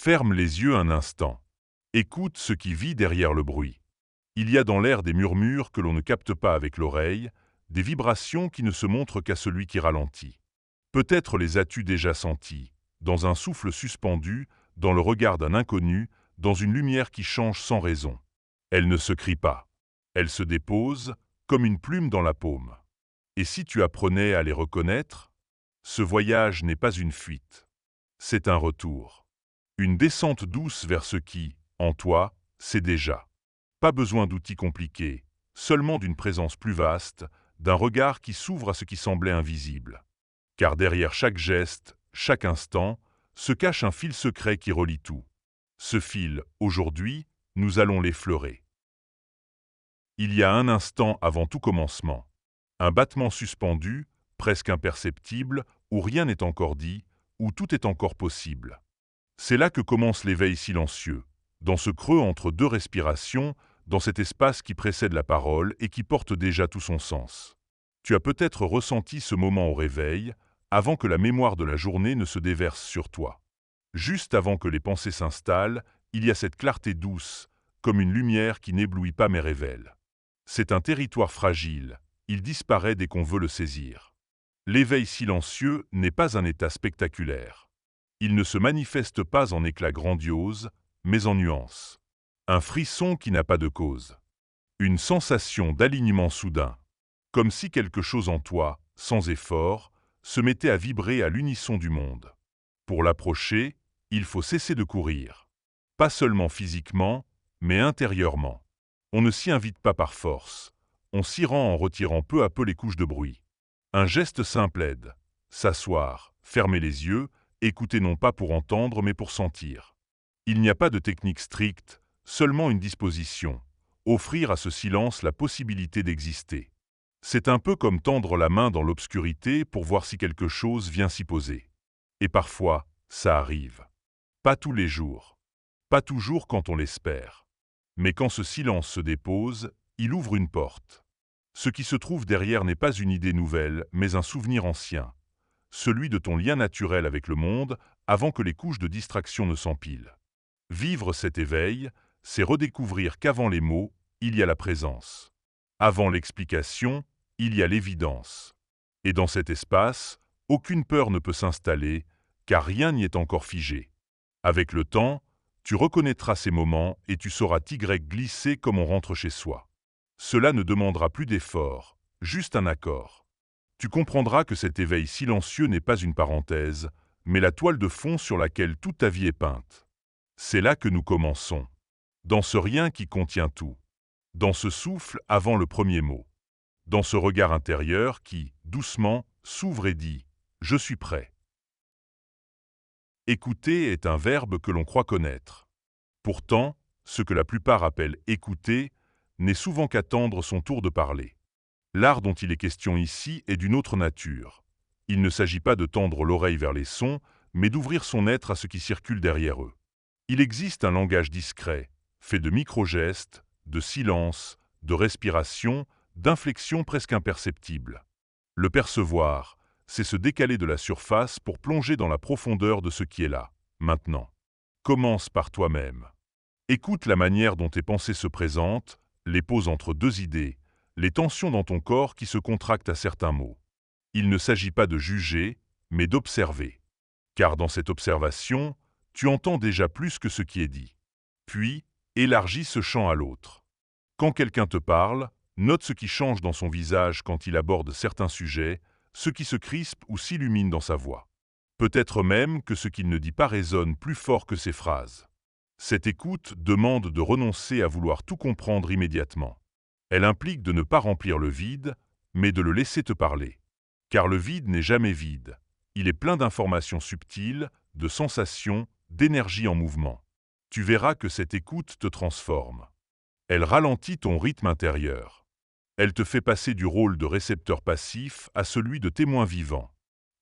Ferme les yeux un instant. Écoute ce qui vit derrière le bruit. Il y a dans l'air des murmures que l'on ne capte pas avec l'oreille, des vibrations qui ne se montrent qu'à celui qui ralentit. Peut-être les as-tu déjà senties, dans un souffle suspendu, dans le regard d'un inconnu, dans une lumière qui change sans raison. Elle ne se crie pas. Elle se dépose, comme une plume dans la paume. Et si tu apprenais à les reconnaître? Ce voyage n'est pas une fuite. C'est un retour. Une descente douce vers ce qui, en toi, c'est déjà. Pas besoin d'outils compliqués, seulement d'une présence plus vaste, d'un regard qui s'ouvre à ce qui semblait invisible. Car derrière chaque geste, chaque instant, se cache un fil secret qui relie tout. Ce fil, aujourd'hui, nous allons l'effleurer. Il y a un instant avant tout commencement. Un battement suspendu, presque imperceptible, où rien n'est encore dit, où tout est encore possible. C'est là que commence l'éveil silencieux, dans ce creux entre deux respirations, dans cet espace qui précède la parole et qui porte déjà tout son sens. Tu as peut-être ressenti ce moment au réveil, avant que la mémoire de la journée ne se déverse sur toi. Juste avant que les pensées s'installent, il y a cette clarté douce, comme une lumière qui n'éblouit pas mais révèle. C'est un territoire fragile, il disparaît dès qu'on veut le saisir. L'éveil silencieux n'est pas un état spectaculaire. Il ne se manifeste pas en éclat grandiose, mais en nuances. Un frisson qui n'a pas de cause. Une sensation d'alignement soudain. Comme si quelque chose en toi, sans effort, se mettait à vibrer à l'unisson du monde. Pour l'approcher, il faut cesser de courir. Pas seulement physiquement, mais intérieurement. On ne s'y invite pas par force. On s'y rend en retirant peu à peu les couches de bruit. Un geste simple aide. S'asseoir, fermer les yeux, écouter non pas pour entendre mais pour sentir. Il n'y a pas de technique stricte, seulement une disposition. Offrir à ce silence la possibilité d'exister. C'est un peu comme tendre la main dans l'obscurité pour voir si quelque chose vient s'y poser. Et parfois, ça arrive. Pas tous les jours. Pas toujours quand on l'espère. Mais quand ce silence se dépose, il ouvre une porte. Ce qui se trouve derrière n'est pas une idée nouvelle, mais un souvenir ancien. Celui de ton lien naturel avec le monde, avant que les couches de distraction ne s'empilent. Vivre cet éveil, c'est redécouvrir qu'avant les mots, il y a la présence. Avant l'explication, il y a l'évidence. Et dans cet espace, aucune peur ne peut s'installer, car rien n'y est encore figé. Avec le temps, tu reconnaîtras ces moments et tu sauras glisser comme on rentre chez soi. Cela ne demandera plus d'effort, juste un accord. Tu comprendras que cet éveil silencieux n'est pas une parenthèse, mais la toile de fond sur laquelle toute ta vie est peinte. C'est là que nous commençons. Dans ce rien qui contient tout. Dans ce souffle avant le premier mot. Dans ce regard intérieur qui, doucement, s'ouvre et dit « Je suis prêt ». Écouter est un verbe que l'on croit connaître. Pourtant, ce que la plupart appellent écouter n'est souvent qu'attendre son tour de parler. L'art dont il est question ici est d'une autre nature. Il ne s'agit pas de tendre l'oreille vers les sons, mais d'ouvrir son être à ce qui circule derrière eux. Il existe un langage discret, fait de micro-gestes, de silence, de respiration, d'inflexions presque imperceptibles. Le percevoir, c'est se décaler de la surface pour plonger dans la profondeur de ce qui est là, maintenant. Commence par toi-même. Écoute la manière dont tes pensées se présentent, les pauses entre deux idées, les tensions dans ton corps qui se contractent à certains mots. Il ne s'agit pas de juger, mais d'observer. Car dans cette observation, tu entends déjà plus que ce qui est dit. Puis, élargis ce champ à l'autre. Quand quelqu'un te parle, note ce qui change dans son visage quand il aborde certains sujets, ce qui se crispe ou s'illumine dans sa voix. Peut-être même que ce qu'il ne dit pas résonne plus fort que ses phrases. Cette écoute demande de renoncer à vouloir tout comprendre immédiatement. Elle implique de ne pas remplir le vide, mais de le laisser te parler. Car le vide n'est jamais vide. Il est plein d'informations subtiles, de sensations, d'énergie en mouvement. Tu verras que cette écoute te transforme. Elle ralentit ton rythme intérieur. Elle te fait passer du rôle de récepteur passif à celui de témoin vivant.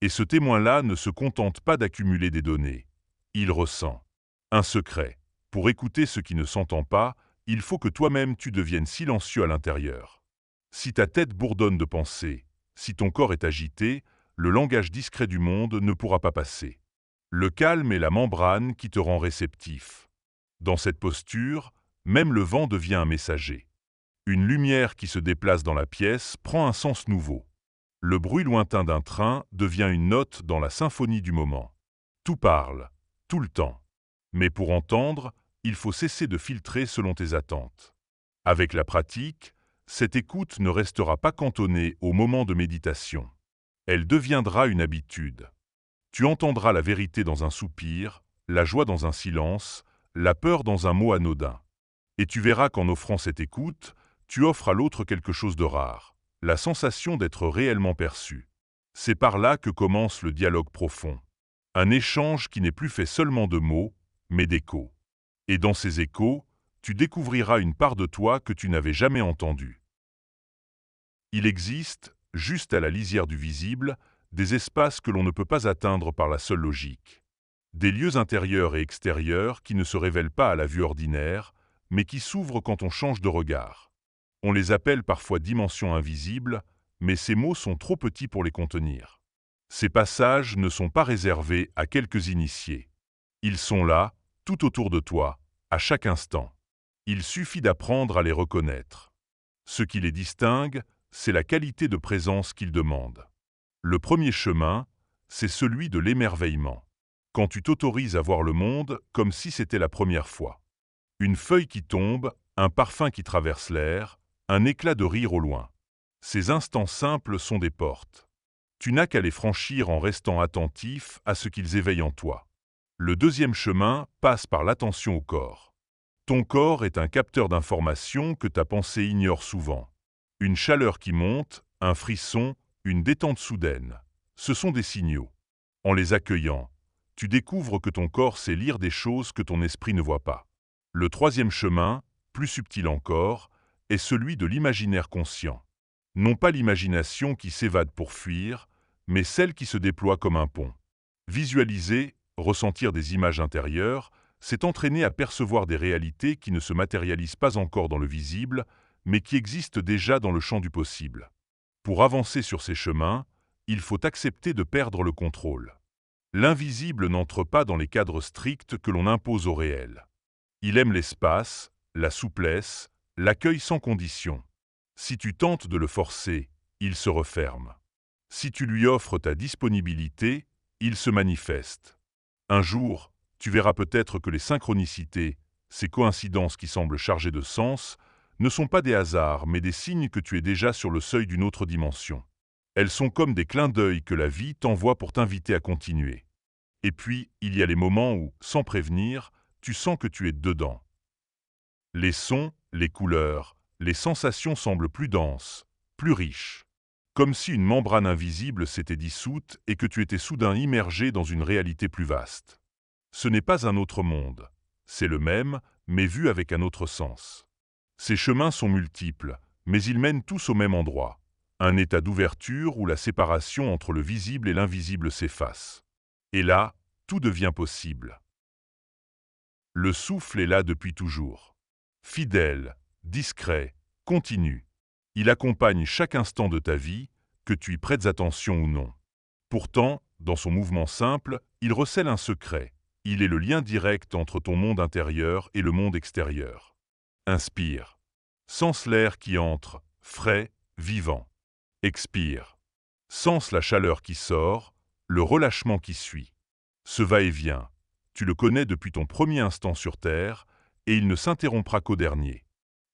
Et ce témoin-là ne se contente pas d'accumuler des données. Il ressent. Un secret. Pour écouter ce qui ne s'entend pas, il faut que toi-même tu deviennes silencieux à l'intérieur. Si ta tête bourdonne de pensées, si ton corps est agité, le langage discret du monde ne pourra pas passer. Le calme est la membrane qui te rend réceptif. Dans cette posture, même le vent devient un messager. Une lumière qui se déplace dans la pièce prend un sens nouveau. Le bruit lointain d'un train devient une note dans la symphonie du moment. Tout parle, tout le temps. Mais pour entendre, il faut cesser de filtrer selon tes attentes. Avec la pratique, cette écoute ne restera pas cantonnée au moment de méditation. Elle deviendra une habitude. Tu entendras la vérité dans un soupir, la joie dans un silence, la peur dans un mot anodin. Et tu verras qu'en offrant cette écoute, tu offres à l'autre quelque chose de rare, la sensation d'être réellement perçu. C'est par là que commence le dialogue profond. Un échange qui n'est plus fait seulement de mots, mais d'échos. Et dans ces échos, tu découvriras une part de toi que tu n'avais jamais entendue. Il existe, juste à la lisière du visible, des espaces que l'on ne peut pas atteindre par la seule logique. Des lieux intérieurs et extérieurs qui ne se révèlent pas à la vue ordinaire, mais qui s'ouvrent quand on change de regard. On les appelle parfois dimensions invisibles, mais ces mots sont trop petits pour les contenir. Ces passages ne sont pas réservés à quelques initiés. Ils sont là, tout autour de toi, à chaque instant. Il suffit d'apprendre à les reconnaître. Ce qui les distingue, c'est la qualité de présence qu'ils demandent. Le premier chemin, c'est celui de l'émerveillement. Quand tu t'autorises à voir le monde comme si c'était la première fois. Une feuille qui tombe, un parfum qui traverse l'air, un éclat de rire au loin. Ces instants simples sont des portes. Tu n'as qu'à les franchir en restant attentif à ce qu'ils éveillent en toi. Le deuxième chemin passe par l'attention au corps. Ton corps est un capteur d'informations que ta pensée ignore souvent. Une chaleur qui monte, un frisson, une détente soudaine. Ce sont des signaux. En les accueillant, tu découvres que ton corps sait lire des choses que ton esprit ne voit pas. Le troisième chemin, plus subtil encore, est celui de l'imaginaire conscient. Non pas l'imagination qui s'évade pour fuir, mais celle qui se déploie comme un pont. Visualiser, ressentir des images intérieures, c'est entraîner à percevoir des réalités qui ne se matérialisent pas encore dans le visible, mais qui existent déjà dans le champ du possible. Pour avancer sur ces chemins, il faut accepter de perdre le contrôle. L'invisible n'entre pas dans les cadres stricts que l'on impose au réel. Il aime l'espace, la souplesse, l'accueil sans condition. Si tu tentes de le forcer, il se referme. Si tu lui offres ta disponibilité, il se manifeste. Un jour, tu verras peut-être que les synchronicités, ces coïncidences qui semblent chargées de sens, ne sont pas des hasards, mais des signes que tu es déjà sur le seuil d'une autre dimension. Elles sont comme des clins d'œil que la vie t'envoie pour t'inviter à continuer. Et puis, il y a les moments où, sans prévenir, tu sens que tu es dedans. Les sons, les couleurs, les sensations semblent plus denses, plus riches. Comme si une membrane invisible s'était dissoute et que tu étais soudain immergé dans une réalité plus vaste. Ce n'est pas un autre monde. C'est le même, mais vu avec un autre sens. Ces chemins sont multiples, mais ils mènent tous au même endroit. Un état d'ouverture où la séparation entre le visible et l'invisible s'efface. Et là, tout devient possible. Le souffle est là depuis toujours. Fidèle, discret, continu. Il accompagne chaque instant de ta vie, que tu y prêtes attention ou non. Pourtant, dans son mouvement simple, il recèle un secret. Il est le lien direct entre ton monde intérieur et le monde extérieur. Inspire. Sens l'air qui entre, frais, vivant. Expire. Sens la chaleur qui sort, le relâchement qui suit. Ce va-et-vient, tu le connais depuis ton premier instant sur Terre, et il ne s'interrompra qu'au dernier.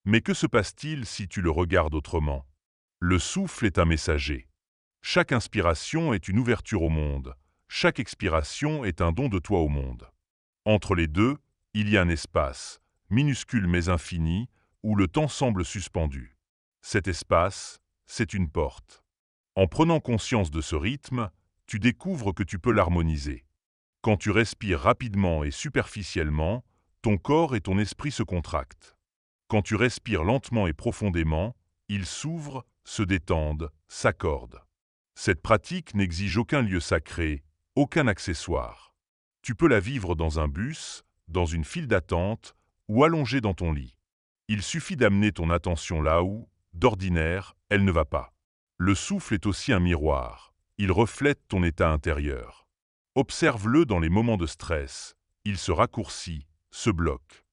Mais que se passe-t-il si tu le regardes autrement? Le souffle est un messager. Chaque inspiration est une ouverture au monde. Chaque expiration est un don de toi au monde. Entre les deux, il y a un espace, minuscule mais infini, où le temps semble suspendu. Cet espace, c'est une porte. En prenant conscience de ce rythme, tu découvres que tu peux l'harmoniser. Quand tu respires rapidement et superficiellement, ton corps et ton esprit se contractent. Quand tu respires lentement et profondément, ils s'ouvrent, se détendent, s'accordent. Cette pratique n'exige aucun lieu sacré, aucun accessoire. Tu peux la vivre dans un bus, dans une file d'attente ou allongé dans ton lit. Il suffit d'amener ton attention là où, d'ordinaire, elle ne va pas. Le souffle est aussi un miroir. Il reflète ton état intérieur. Observe-le dans les moments de stress. Il se raccourcit, se bloque.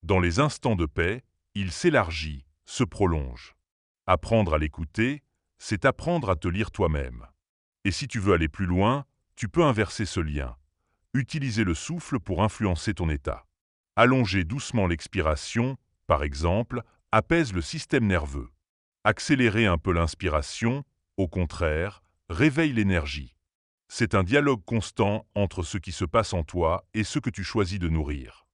Dans les instants de paix, il s'élargit, se prolonge. Apprendre à l'écouter, c'est apprendre à te lire toi-même. Et si tu veux aller plus loin, tu peux inverser ce lien. Utiliser le souffle pour influencer ton état. Allonger doucement l'expiration, par exemple, apaise le système nerveux. Accélérer un peu l'inspiration, au contraire, réveille l'énergie. C'est un dialogue constant entre ce qui se passe en toi et ce que tu choisis de nourrir.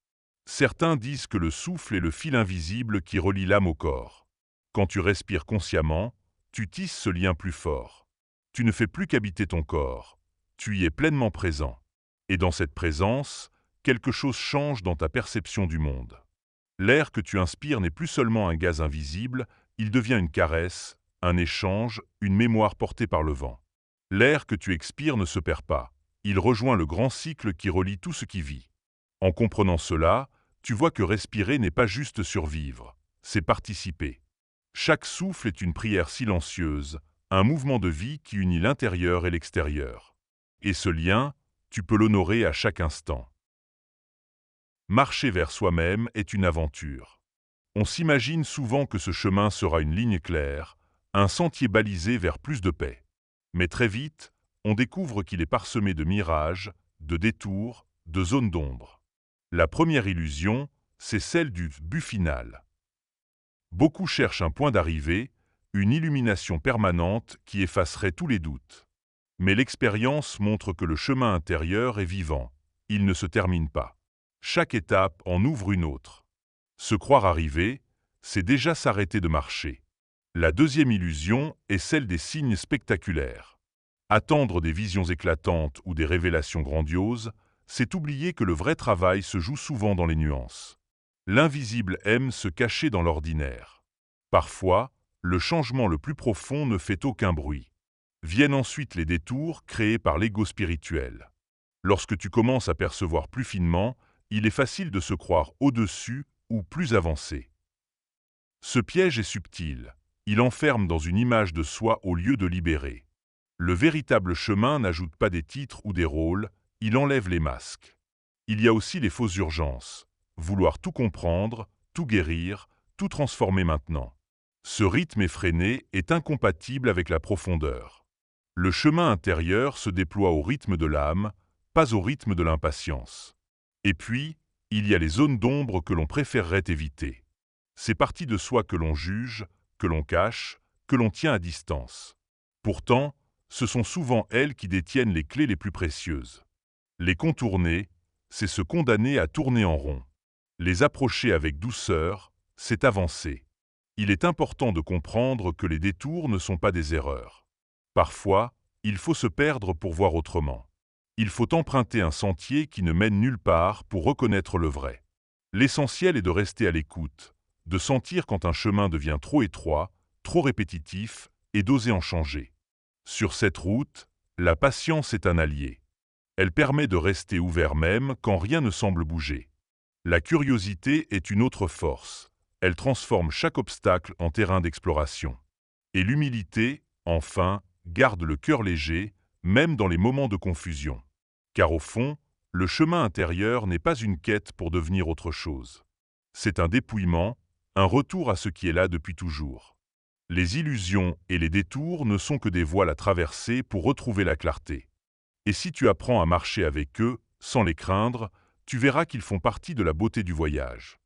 Certains disent que le souffle est le fil invisible qui relie l'âme au corps. Quand tu respires consciemment, tu tisses ce lien plus fort. Tu ne fais plus qu'habiter ton corps, tu y es pleinement présent. Et dans cette présence, quelque chose change dans ta perception du monde. L'air que tu inspires n'est plus seulement un gaz invisible, il devient une caresse, un échange, une mémoire portée par le vent. L'air que tu expires ne se perd pas, il rejoint le grand cycle qui relie tout ce qui vit. En comprenant cela, tu vois que respirer n'est pas juste survivre, c'est participer. Chaque souffle est une prière silencieuse, un mouvement de vie qui unit l'intérieur et l'extérieur. Et ce lien, tu peux l'honorer à chaque instant. Marcher vers soi-même est une aventure. On s'imagine souvent que ce chemin sera une ligne claire, un sentier balisé vers plus de paix. Mais très vite, on découvre qu'il est parsemé de mirages, de détours, de zones d'ombre. La première illusion, c'est celle du but final. Beaucoup cherchent un point d'arrivée, une illumination permanente qui effacerait tous les doutes. Mais l'expérience montre que le chemin intérieur est vivant, il ne se termine pas. Chaque étape en ouvre une autre. Se croire arrivé, c'est déjà s'arrêter de marcher. La deuxième illusion est celle des signes spectaculaires. Attendre des visions éclatantes ou des révélations grandioses, c'est oublier que le vrai travail se joue souvent dans les nuances. L'invisible aime se cacher dans l'ordinaire. Parfois, le changement le plus profond ne fait aucun bruit. Viennent ensuite les détours créés par l'ego spirituel. Lorsque tu commences à percevoir plus finement, il est facile de se croire au-dessus ou plus avancé. Ce piège est subtil. Il enferme dans une image de soi au lieu de libérer. Le véritable chemin n'ajoute pas des titres ou des rôles, il enlève les masques. Il y a aussi les fausses urgences. Vouloir tout comprendre, tout guérir, tout transformer maintenant. Ce rythme effréné est incompatible avec la profondeur. Le chemin intérieur se déploie au rythme de l'âme, pas au rythme de l'impatience. Et puis, il y a les zones d'ombre que l'on préférerait éviter. Ces parties de soi que l'on juge, que l'on cache, que l'on tient à distance. Pourtant, ce sont souvent elles qui détiennent les clés les plus précieuses. Les contourner, c'est se condamner à tourner en rond. Les approcher avec douceur, c'est avancer. Il est important de comprendre que les détours ne sont pas des erreurs. Parfois, il faut se perdre pour voir autrement. Il faut emprunter un sentier qui ne mène nulle part pour reconnaître le vrai. L'essentiel est de rester à l'écoute, de sentir quand un chemin devient trop étroit, trop répétitif, et d'oser en changer. Sur cette route, la patience est un allié. Elle permet de rester ouvert même quand rien ne semble bouger. La curiosité est une autre force. Elle transforme chaque obstacle en terrain d'exploration. Et l'humilité, enfin, garde le cœur léger, même dans les moments de confusion. Car au fond, le chemin intérieur n'est pas une quête pour devenir autre chose. C'est un dépouillement, un retour à ce qui est là depuis toujours. Les illusions et les détours ne sont que des voiles à traverser pour retrouver la clarté. Et si tu apprends à marcher avec eux, sans les craindre, tu verras qu'ils font partie de la beauté du voyage.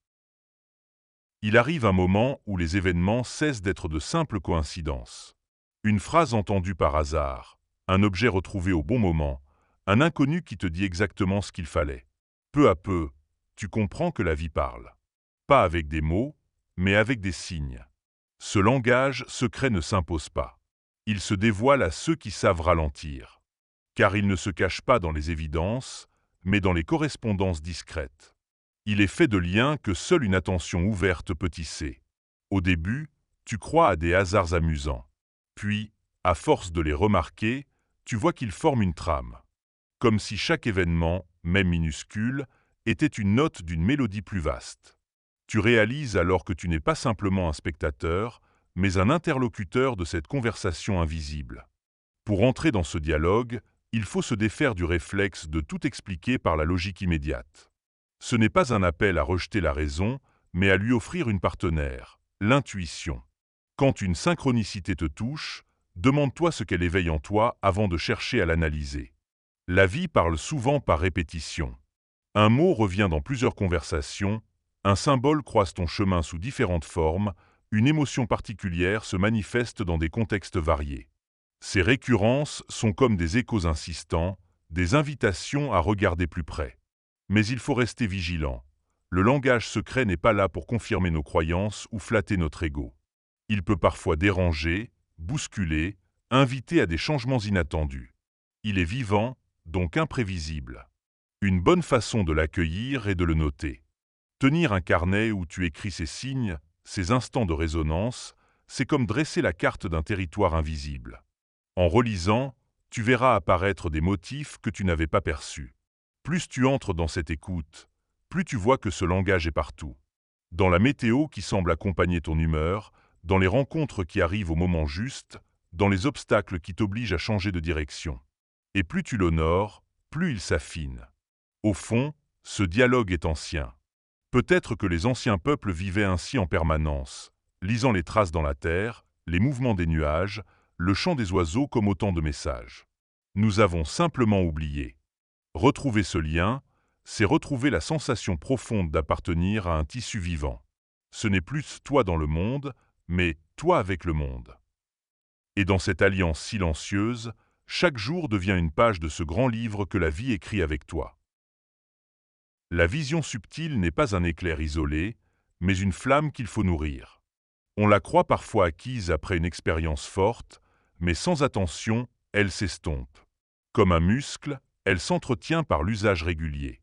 Il arrive un moment où les événements cessent d'être de simples coïncidences. Une phrase entendue par hasard, un objet retrouvé au bon moment, un inconnu qui te dit exactement ce qu'il fallait. Peu à peu, tu comprends que la vie parle. Pas avec des mots, mais avec des signes. Ce langage secret ne s'impose pas. Il se dévoile à ceux qui savent ralentir. Car il ne se cache pas dans les évidences, mais dans les correspondances discrètes. Il est fait de liens que seule une attention ouverte peut tisser. Au début, tu crois à des hasards amusants. Puis, à force de les remarquer, tu vois qu'ils forment une trame. Comme si chaque événement, même minuscule, était une note d'une mélodie plus vaste. Tu réalises alors que tu n'es pas simplement un spectateur, mais un interlocuteur de cette conversation invisible. Pour entrer dans ce dialogue, il faut se défaire du réflexe de tout expliquer par la logique immédiate. Ce n'est pas un appel à rejeter la raison, mais à lui offrir une partenaire, l'intuition. Quand une synchronicité te touche, demande-toi ce qu'elle éveille en toi avant de chercher à l'analyser. La vie parle souvent par répétition. Un mot revient dans plusieurs conversations, un symbole croise ton chemin sous différentes formes, une émotion particulière se manifeste dans des contextes variés. Ces récurrences sont comme des échos insistants, des invitations à regarder plus près. Mais il faut rester vigilant. Le langage secret n'est pas là pour confirmer nos croyances ou flatter notre ego. Il peut parfois déranger, bousculer, inviter à des changements inattendus. Il est vivant, donc imprévisible. Une bonne façon de l'accueillir est de le noter. Tenir un carnet où tu écris ces signes, ces instants de résonance, c'est comme dresser la carte d'un territoire invisible. En relisant, tu verras apparaître des motifs que tu n'avais pas perçus. Plus tu entres dans cette écoute, plus tu vois que ce langage est partout. Dans la météo qui semble accompagner ton humeur, dans les rencontres qui arrivent au moment juste, dans les obstacles qui t'obligent à changer de direction. Et plus tu l'honores, plus il s'affine. Au fond, ce dialogue est ancien. Peut-être que les anciens peuples vivaient ainsi en permanence, lisant les traces dans la terre, les mouvements des nuages, le chant des oiseaux comme autant de messages. Nous avons simplement oublié. Retrouver ce lien, c'est retrouver la sensation profonde d'appartenir à un tissu vivant. Ce n'est plus toi dans le monde, mais toi avec le monde. Et dans cette alliance silencieuse, chaque jour devient une page de ce grand livre que la vie écrit avec toi. La vision subtile n'est pas un éclair isolé, mais une flamme qu'il faut nourrir. On la croit parfois acquise après une expérience forte, mais sans attention, elle s'estompe. Comme un muscle, elle s'entretient par l'usage régulier.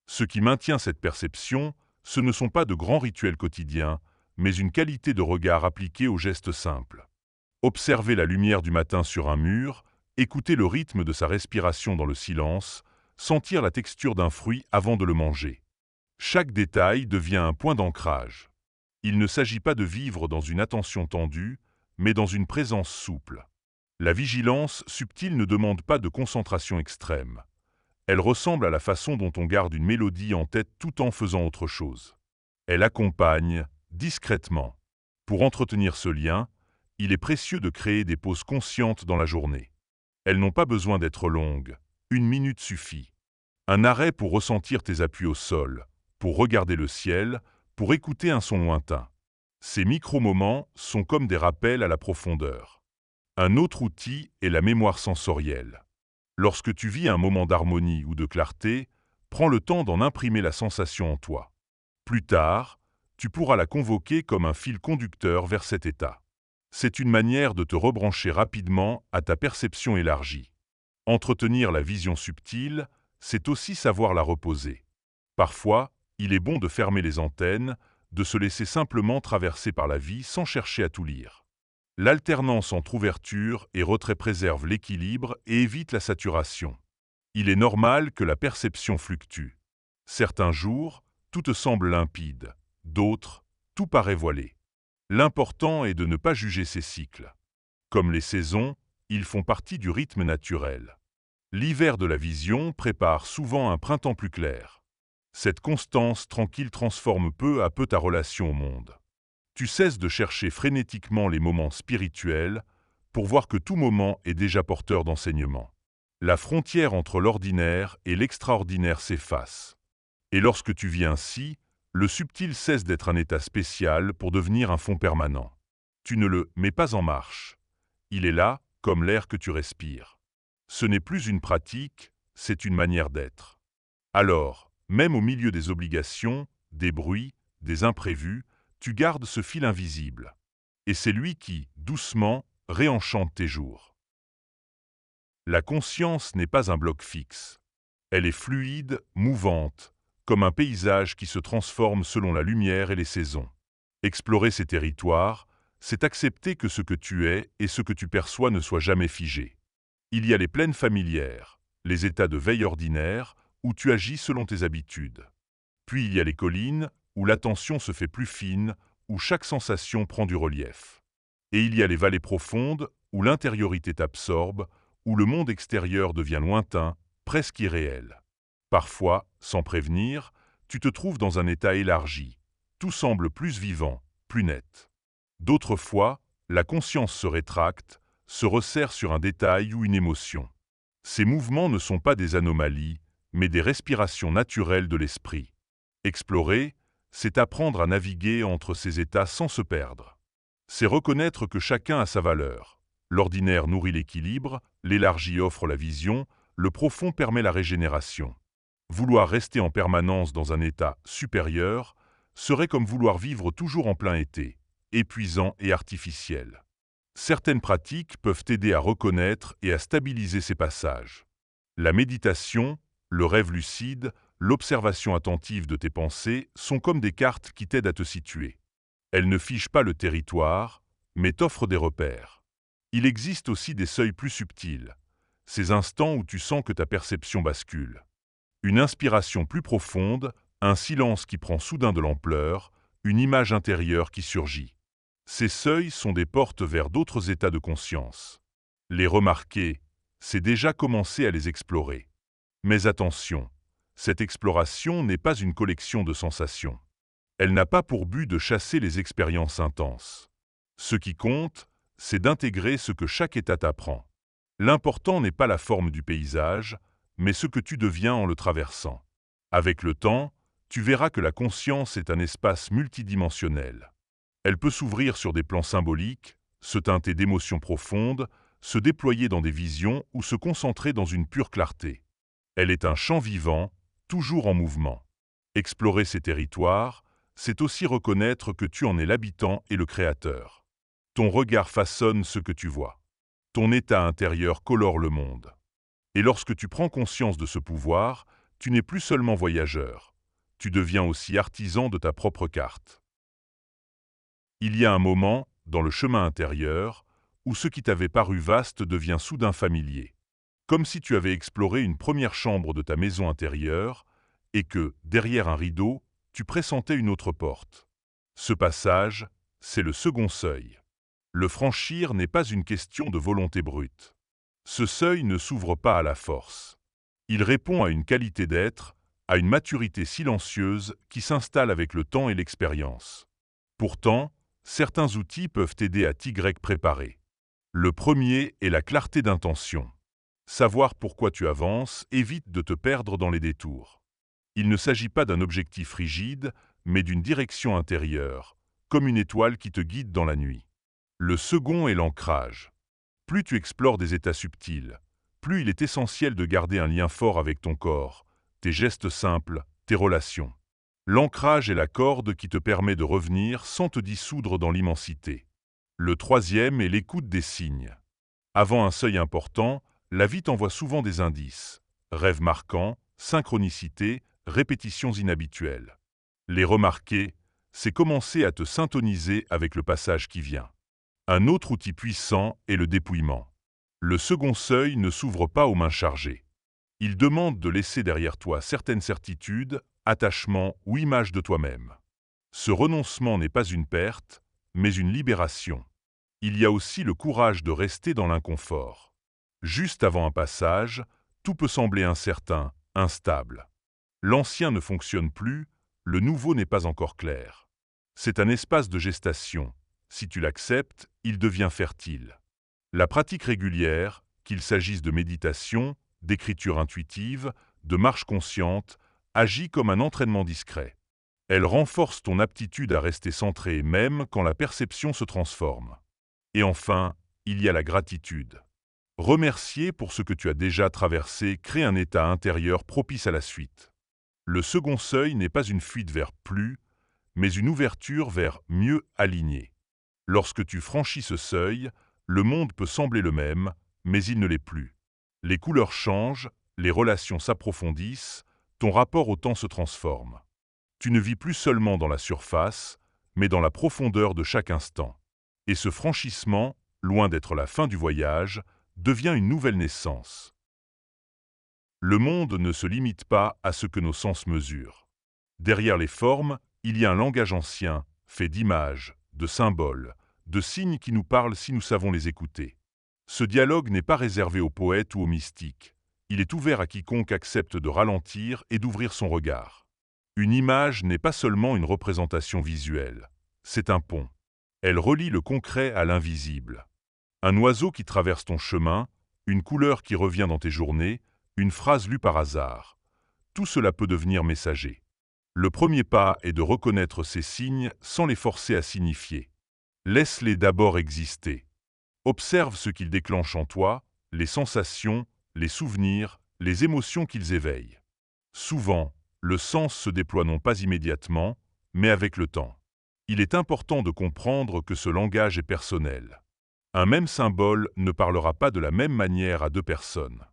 Ce qui maintient cette perception, ce ne sont pas de grands rituels quotidiens, mais une qualité de regard appliquée aux gestes simples. Observer la lumière du matin sur un mur, écouter le rythme de sa respiration dans le silence, sentir la texture d'un fruit avant de le manger. Chaque détail devient un point d'ancrage. Il ne s'agit pas de vivre dans une attention tendue, mais dans une présence souple. La vigilance subtile ne demande pas de concentration extrême. Elle ressemble à la façon dont on garde une mélodie en tête tout en faisant autre chose. Elle accompagne, discrètement. Pour entretenir ce lien, il est précieux de créer des pauses conscientes dans la journée. Elles n'ont pas besoin d'être longues, 1 minute suffit. Un arrêt pour ressentir tes appuis au sol, pour regarder le ciel, pour écouter un son lointain. Ces micro-moments sont comme des rappels à la profondeur. Un autre outil est la mémoire sensorielle. Lorsque tu vis un moment d'harmonie ou de clarté, prends le temps d'en imprimer la sensation en toi. Plus tard, tu pourras la convoquer comme un fil conducteur vers cet état. C'est une manière de te rebrancher rapidement à ta perception élargie. Entretenir la vision subtile, c'est aussi savoir la reposer. Parfois, il est bon de fermer les antennes, de se laisser simplement traverser par la vie sans chercher à tout lire. L'alternance entre ouverture et retrait préserve l'équilibre et évite la saturation. Il est normal que la perception fluctue. Certains jours, tout te semble limpide, d'autres, tout paraît voilé. L'important est de ne pas juger ces cycles. Comme les saisons, ils font partie du rythme naturel. L'hiver de la vision prépare souvent un printemps plus clair. Cette constance tranquille transforme peu à peu ta relation au monde. Tu cesses de chercher frénétiquement les moments spirituels pour voir que tout moment est déjà porteur d'enseignement. La frontière entre l'ordinaire et l'extraordinaire s'efface. Et lorsque tu vis ainsi, le subtil cesse d'être un état spécial pour devenir un fond permanent. Tu ne le mets pas en marche. Il est là, comme l'air que tu respires. Ce n'est plus une pratique, c'est une manière d'être. Alors, même au milieu des obligations, des bruits, des imprévus, tu gardes ce fil invisible. Et c'est lui qui, doucement, réenchante tes jours. La conscience n'est pas un bloc fixe. Elle est fluide, mouvante, comme un paysage qui se transforme selon la lumière et les saisons. Explorer ces territoires, c'est accepter que ce que tu es et ce que tu perçois ne soit jamais figé. Il y a les plaines familières, les états de veille ordinaires, où tu agis selon tes habitudes. Puis il y a les collines, où l'attention se fait plus fine, où chaque sensation prend du relief. Et il y a les vallées profondes, où l'intériorité t'absorbe, où le monde extérieur devient lointain, presque irréel. Parfois, sans prévenir, tu te trouves dans un état élargi. Tout semble plus vivant, plus net. D'autres fois, la conscience se rétracte, se resserre sur un détail ou une émotion. Ces mouvements ne sont pas des anomalies, mais des respirations naturelles de l'esprit. Explorer, c'est apprendre à naviguer entre ces états sans se perdre. C'est reconnaître que chacun a sa valeur. L'ordinaire nourrit l'équilibre, l'élargi offre la vision, le profond permet la régénération. Vouloir rester en permanence dans un état supérieur serait comme vouloir vivre toujours en plein été, épuisant et artificiel. Certaines pratiques peuvent t'aider à reconnaître et à stabiliser ces passages. La méditation, le rêve lucide, l'observation attentive de tes pensées sont comme des cartes qui t'aident à te situer. Elles ne fichent pas le territoire, mais t'offrent des repères. Il existe aussi des seuils plus subtils, ces instants où tu sens que ta perception bascule. Une inspiration plus profonde, un silence qui prend soudain de l'ampleur, une image intérieure qui surgit. Ces seuils sont des portes vers d'autres états de conscience. Les remarquer, c'est déjà commencer à les explorer. Mais attention, cette exploration n'est pas une collection de sensations. Elle n'a pas pour but de chasser les expériences intenses. Ce qui compte, c'est d'intégrer ce que chaque état t'apprend. L'important n'est pas la forme du paysage, mais ce que tu deviens en le traversant. Avec le temps, tu verras que la conscience est un espace multidimensionnel. Elle peut s'ouvrir sur des plans symboliques, se teinter d'émotions profondes, se déployer dans des visions ou se concentrer dans une pure clarté. Elle est un champ vivant, toujours en mouvement. Explorer ces territoires, c'est aussi reconnaître que tu en es l'habitant et le créateur. Ton regard façonne ce que tu vois. Ton état intérieur colore le monde. Et lorsque tu prends conscience de ce pouvoir, tu n'es plus seulement voyageur. Tu deviens aussi artisan de ta propre carte. Il y a un moment, dans le chemin intérieur, où ce qui t'avait paru vaste devient soudain familier. Comme si tu avais exploré une première chambre de ta maison intérieure et que, derrière un rideau, tu pressentais une autre porte. Ce passage, c'est le second seuil. Le franchir n'est pas une question de volonté brute. Ce seuil ne s'ouvre pas à la force. Il répond à une qualité d'être, à une maturité silencieuse qui s'installe avec le temps et l'expérience. Pourtant, certains outils peuvent t'aider à t'y préparer. Le premier est la clarté d'intention. Savoir pourquoi tu avances évite de te perdre dans les détours. Il ne s'agit pas d'un objectif rigide, mais d'une direction intérieure, comme une étoile qui te guide dans la nuit. Le second est l'ancrage. Plus tu explores des états subtils, plus il est essentiel de garder un lien fort avec ton corps, tes gestes simples, tes relations. L'ancrage est la corde qui te permet de revenir sans te dissoudre dans l'immensité. Le troisième est l'écoute des signes. Avant un seuil important, la vie t'envoie souvent des indices. Rêves marquants, synchronicité, répétitions inhabituelles. Les remarquer, c'est commencer à te syntoniser avec le passage qui vient. Un autre outil puissant est le dépouillement. Le second seuil ne s'ouvre pas aux mains chargées. Il demande de laisser derrière toi certaines certitudes, attachements ou images de toi-même. Ce renoncement n'est pas une perte, mais une libération. Il y a aussi le courage de rester dans l'inconfort. Juste avant un passage, tout peut sembler incertain, instable. L'ancien ne fonctionne plus, le nouveau n'est pas encore clair. C'est un espace de gestation. Si tu l'acceptes, il devient fertile. La pratique régulière, qu'il s'agisse de méditation, d'écriture intuitive, de marche consciente, agit comme un entraînement discret. Elle renforce ton aptitude à rester centré même quand la perception se transforme. Et enfin, il y a la gratitude. Remercier pour ce que tu as déjà traversé crée un état intérieur propice à la suite. Le second seuil n'est pas une fuite vers plus, mais une ouverture vers mieux aligné. Lorsque tu franchis ce seuil, le monde peut sembler le même, mais il ne l'est plus. Les couleurs changent, les relations s'approfondissent, ton rapport au temps se transforme. Tu ne vis plus seulement dans la surface, mais dans la profondeur de chaque instant. Et ce franchissement, loin d'être la fin du voyage, devient une nouvelle naissance. Le monde ne se limite pas à ce que nos sens mesurent. Derrière les formes, il y a un langage ancien, fait d'images, de symboles, de signes qui nous parlent si nous savons les écouter. Ce dialogue n'est pas réservé aux poètes ou aux mystiques. Il est ouvert à quiconque accepte de ralentir et d'ouvrir son regard. Une image n'est pas seulement une représentation visuelle, c'est un pont. Elle relie le concret à l'invisible. Un oiseau qui traverse ton chemin, une couleur qui revient dans tes journées, une phrase lue par hasard. Tout cela peut devenir messager. Le premier pas est de reconnaître ces signes sans les forcer à signifier. Laisse-les d'abord exister. Observe ce qu'ils déclenchent en toi, les sensations, les souvenirs, les émotions qu'ils éveillent. Souvent, le sens se déploie non pas immédiatement, mais avec le temps. Il est important de comprendre que ce langage est personnel. Un même symbole ne parlera pas de la même manière à deux personnes.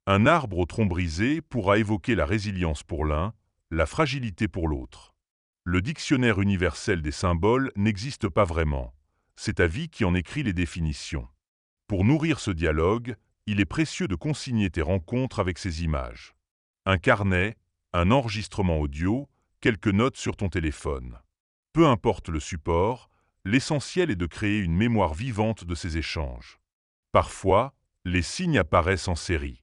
Un arbre au tronc brisé pourra évoquer la résilience pour l'un, la fragilité pour l'autre. Le dictionnaire universel des symboles n'existe pas vraiment. C'est ta vie qui en écrit les définitions. Pour nourrir ce dialogue, il est précieux de consigner tes rencontres avec ces images. Un carnet, un enregistrement audio, quelques notes sur ton téléphone. Peu importe le support, l'essentiel est de créer une mémoire vivante de ces échanges. Parfois, les signes apparaissent en série.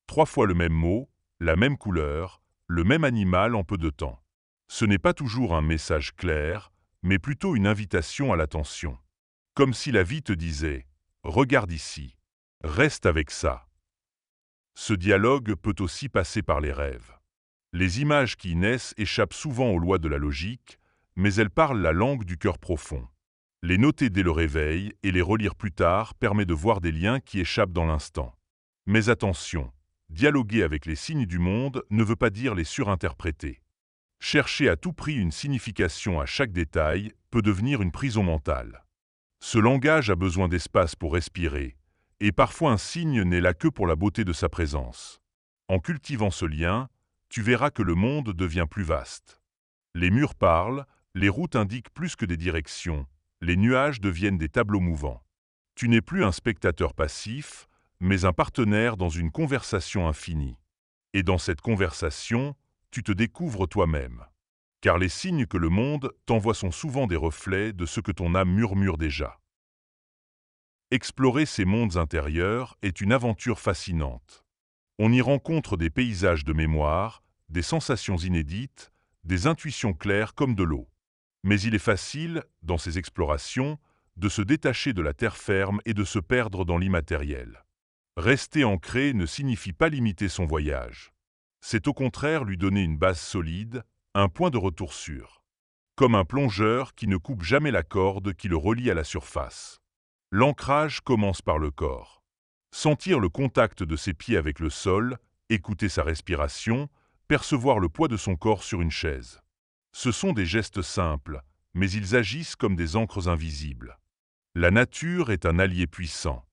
3 fois le même mot, la même couleur, le même animal en peu de temps. Ce n'est pas toujours un message clair, mais plutôt une invitation à l'attention. Comme si la vie te disait « Regarde ici, reste avec ça ». Ce dialogue peut aussi passer par les rêves. Les images qui y naissent échappent souvent aux lois de la logique, mais elles parlent la langue du cœur profond. Les noter dès le réveil et les relire plus tard permet de voir des liens qui échappent dans l'instant. Mais attention, dialoguer avec les signes du monde ne veut pas dire les surinterpréter. Chercher à tout prix une signification à chaque détail peut devenir une prison mentale. Ce langage a besoin d'espace pour respirer, et parfois un signe n'est là que pour la beauté de sa présence. En cultivant ce lien, tu verras que le monde devient plus vaste. Les murs parlent, les routes indiquent plus que des directions, les nuages deviennent des tableaux mouvants. Tu n'es plus un spectateur passif, mais un partenaire dans une conversation infinie. Et dans cette conversation, tu te découvres toi-même. Car les signes que le monde t'envoie sont souvent des reflets de ce que ton âme murmure déjà. Explorer ces mondes intérieurs est une aventure fascinante. On y rencontre des paysages de mémoire, des sensations inédites, des intuitions claires comme de l'eau. Mais il est facile, dans ces explorations, de se détacher de la terre ferme et de se perdre dans l'immatériel. Rester ancré ne signifie pas limiter son voyage. C'est au contraire lui donner une base solide, un point de retour sûr. Comme un plongeur qui ne coupe jamais la corde qui le relie à la surface. L'ancrage commence par le corps. Sentir le contact de ses pieds avec le sol, écouter sa respiration, percevoir le poids de son corps sur une chaise. Ce sont des gestes simples, mais ils agissent comme des ancres invisibles. La nature est un allié puissant.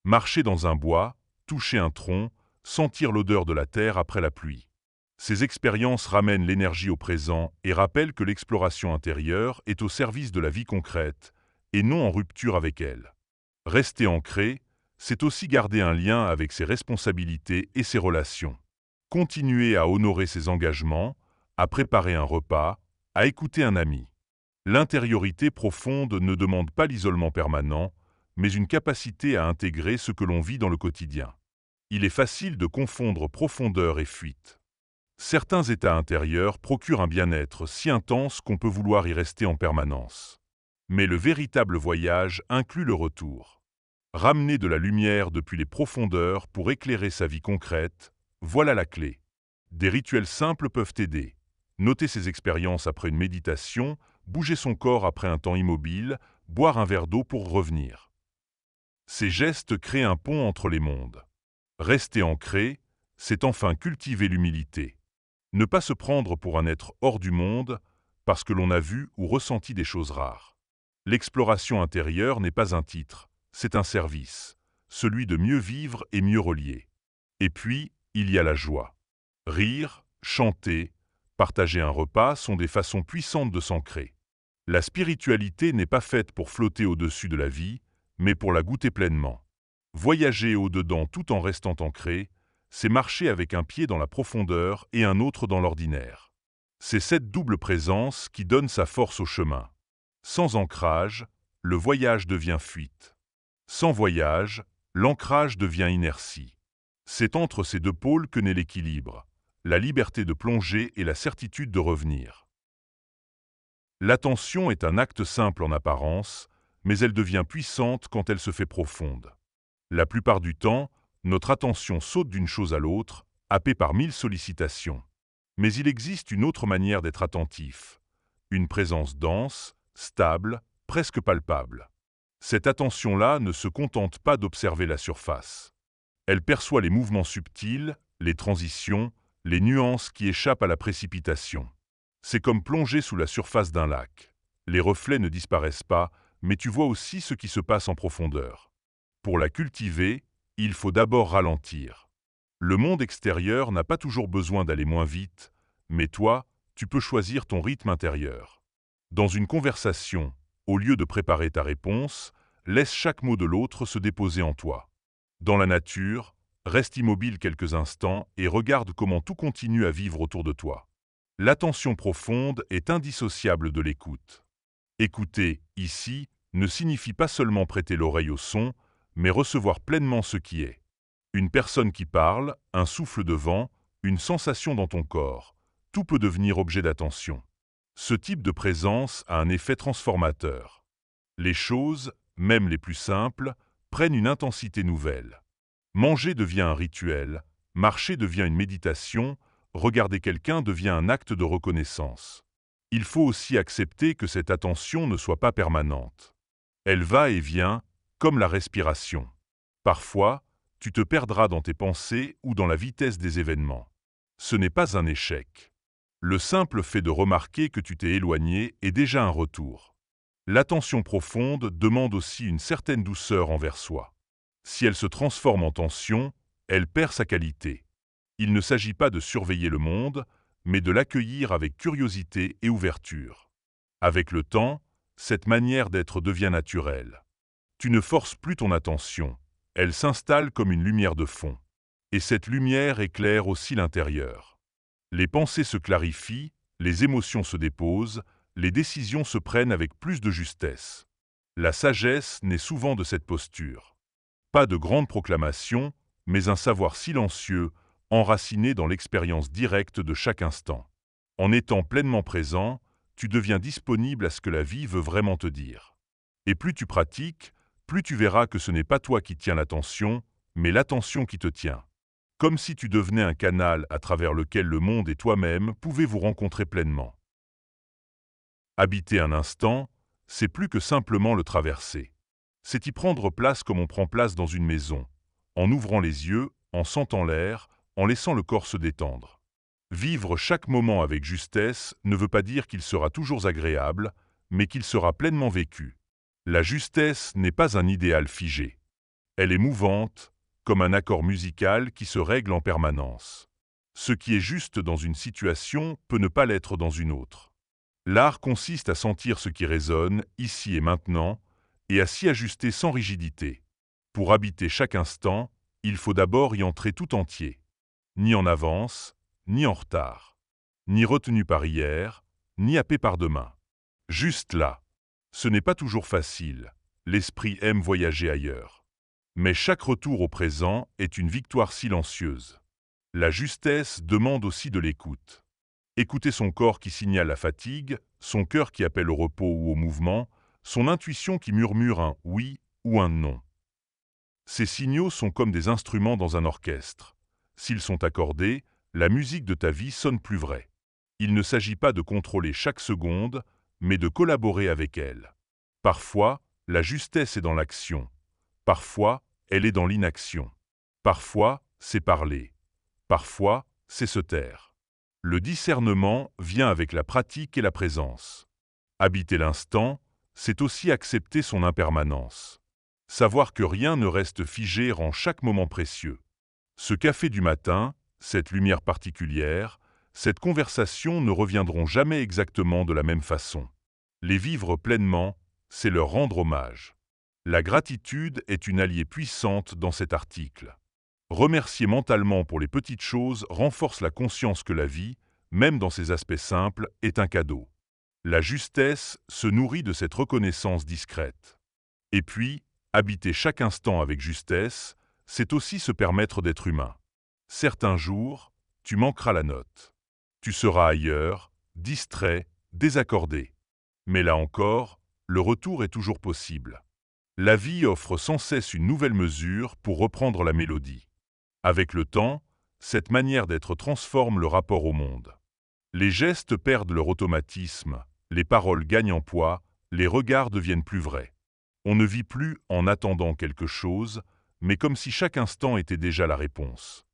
Marcher dans un bois, toucher un tronc, sentir l'odeur de la terre après la pluie. Ces expériences ramènent l'énergie au présent et rappellent que l'exploration intérieure est au service de la vie concrète, et non en rupture avec elle. Rester ancré, c'est aussi garder un lien avec ses responsabilités et ses relations. Continuer à honorer ses engagements, à préparer un repas, à écouter un ami. L'intériorité profonde ne demande pas l'isolement permanent, mais une capacité à intégrer ce que l'on vit dans le quotidien. Il est facile de confondre profondeur et fuite. Certains états intérieurs procurent un bien-être si intense qu'on peut vouloir y rester en permanence. Mais le véritable voyage inclut le retour. Ramener de la lumière depuis les profondeurs pour éclairer sa vie concrète, voilà la clé. Des rituels simples peuvent aider. Noter ses expériences après une méditation, bouger son corps après un temps immobile, boire un verre d'eau pour revenir. Ces gestes créent un pont entre les mondes. Rester ancré, c'est enfin cultiver l'humilité. Ne pas se prendre pour un être hors du monde parce que l'on a vu ou ressenti des choses rares. L'exploration intérieure n'est pas un titre, c'est un service, celui de mieux vivre et mieux relier. Et puis, il y a la joie. Rire, chanter, partager un repas sont des façons puissantes de s'ancrer. La spiritualité n'est pas faite pour flotter au-dessus de la vie, mais pour la goûter pleinement. Voyager au-dedans tout en restant ancré, c'est marcher avec un pied dans la profondeur et un autre dans l'ordinaire. C'est cette double présence qui donne sa force au chemin. Sans ancrage, le voyage devient fuite. Sans voyage, L'ancrage devient inertie. C'est entre ces deux pôles que naît l'équilibre, la liberté de plonger et la certitude de revenir. L'attention est un acte simple en apparence, mais elle devient puissante quand elle se fait profonde. La plupart du temps, notre attention saute d'une chose à l'autre, happée par 1000 sollicitations. Mais il existe une autre manière d'être attentif. Une présence dense, stable, presque palpable. Cette attention-là ne se contente pas d'observer la surface. Elle perçoit les mouvements subtils, les transitions, les nuances qui échappent à la précipitation. C'est comme plonger sous la surface d'un lac. Les reflets ne disparaissent pas, mais tu vois aussi ce qui se passe en profondeur. Pour la cultiver, il faut d'abord ralentir. Le monde extérieur n'a pas toujours besoin d'aller moins vite, mais toi, tu peux choisir ton rythme intérieur. Dans une conversation, au lieu de préparer ta réponse, laisse chaque mot de l'autre se déposer en toi. Dans la nature, reste immobile quelques instants et regarde comment tout continue à vivre autour de toi. L'attention profonde est indissociable de l'écoute. Écouter, ici, ne signifie pas seulement prêter l'oreille au son, mais recevoir pleinement ce qui est. Une personne qui parle, un souffle de vent, une sensation dans ton corps, tout peut devenir objet d'attention. Ce type de présence a un effet transformateur. Les choses, même les plus simples, prennent une intensité nouvelle. Manger devient un rituel, marcher devient une méditation, regarder quelqu'un devient un acte de reconnaissance. Il faut aussi accepter que cette attention ne soit pas permanente. Elle va et vient, comme la respiration. Parfois, tu te perdras dans tes pensées ou dans la vitesse des événements. Ce n'est pas un échec. Le simple fait de remarquer que tu t'es éloigné est déjà un retour. L'attention profonde demande aussi une certaine douceur envers soi. Si elle se transforme en tension, elle perd sa qualité. Il ne s'agit pas de surveiller le monde, mais de l'accueillir avec curiosité et ouverture. Avec le temps, cette manière d'être devient naturelle. Tu ne forces plus ton attention, elle s'installe comme une lumière de fond. Et cette lumière éclaire aussi l'intérieur. Les pensées se clarifient, les émotions se déposent, les décisions se prennent avec plus de justesse. La sagesse naît souvent de cette posture. Pas de grandes proclamations, mais un savoir silencieux, enraciné dans l'expérience directe de chaque instant. En étant pleinement présent, tu deviens disponible à ce que la vie veut vraiment te dire. Et plus tu pratiques, plus tu verras que ce n'est pas toi qui tiens l'attention, mais l'attention qui te tient. Comme si tu devenais un canal à travers lequel le monde et toi-même pouvaient vous rencontrer pleinement. Habiter un instant, c'est plus que simplement le traverser. C'est y prendre place comme on prend place dans une maison, en ouvrant les yeux, en sentant l'air, en laissant le corps se détendre. Vivre chaque moment avec justesse ne veut pas dire qu'il sera toujours agréable, mais qu'il sera pleinement vécu. La justesse n'est pas un idéal figé. Elle est mouvante, comme un accord musical qui se règle en permanence. Ce qui est juste dans une situation peut ne pas l'être dans une autre. L'art consiste à sentir ce qui résonne, ici et maintenant, et à s'y ajuster sans rigidité. Pour habiter chaque instant, il faut d'abord y entrer tout entier. Ni en avance, ni en retard. Ni retenu par hier, ni happé par demain. Juste là. Ce n'est pas toujours facile. L'esprit aime voyager ailleurs. Mais chaque retour au présent est une victoire silencieuse. La justesse demande aussi de l'écoute. Écouter son corps qui signale la fatigue, son cœur qui appelle au repos ou au mouvement, son intuition qui murmure un oui ou un non. Ces signaux sont comme des instruments dans un orchestre. S'ils sont accordés, la musique de ta vie sonne plus vraie. Il ne s'agit pas de contrôler chaque seconde, mais de collaborer avec elle. Parfois, la justesse est dans l'action. Parfois, elle est dans l'inaction. Parfois, c'est parler. Parfois, c'est se taire. Le discernement vient avec la pratique et la présence. Habiter l'instant, c'est aussi accepter son impermanence. Savoir que rien ne reste figé rend chaque moment précieux. Ce café du matin, cette lumière particulière, cette conversation ne reviendront jamais exactement de la même façon. Les vivre pleinement, c'est leur rendre hommage. La gratitude est une alliée puissante dans cet article. Remercier mentalement pour les petites choses renforce la conscience que la vie, même dans ses aspects simples, est un cadeau. La justesse se nourrit de cette reconnaissance discrète. Et puis, Habiter chaque instant avec justesse, c'est aussi se permettre d'être humain. Certains jours, tu manqueras la note. Tu seras ailleurs, distrait, désaccordé. Mais là encore, le retour est toujours possible. La vie offre sans cesse une nouvelle mesure pour reprendre la mélodie. Avec le temps, cette manière d'être transforme le rapport au monde. Les gestes perdent leur automatisme, les paroles gagnent en poids, les regards deviennent plus vrais. On ne vit plus en attendant quelque chose, mais comme si chaque instant était déjà la réponse.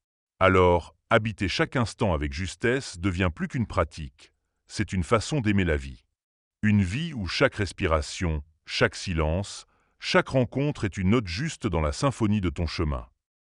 Alors, habiter chaque instant avec justesse devient plus qu'une pratique, c'est une façon d'aimer la vie. Une vie où chaque respiration, chaque silence, chaque rencontre est une note juste dans la symphonie de ton chemin.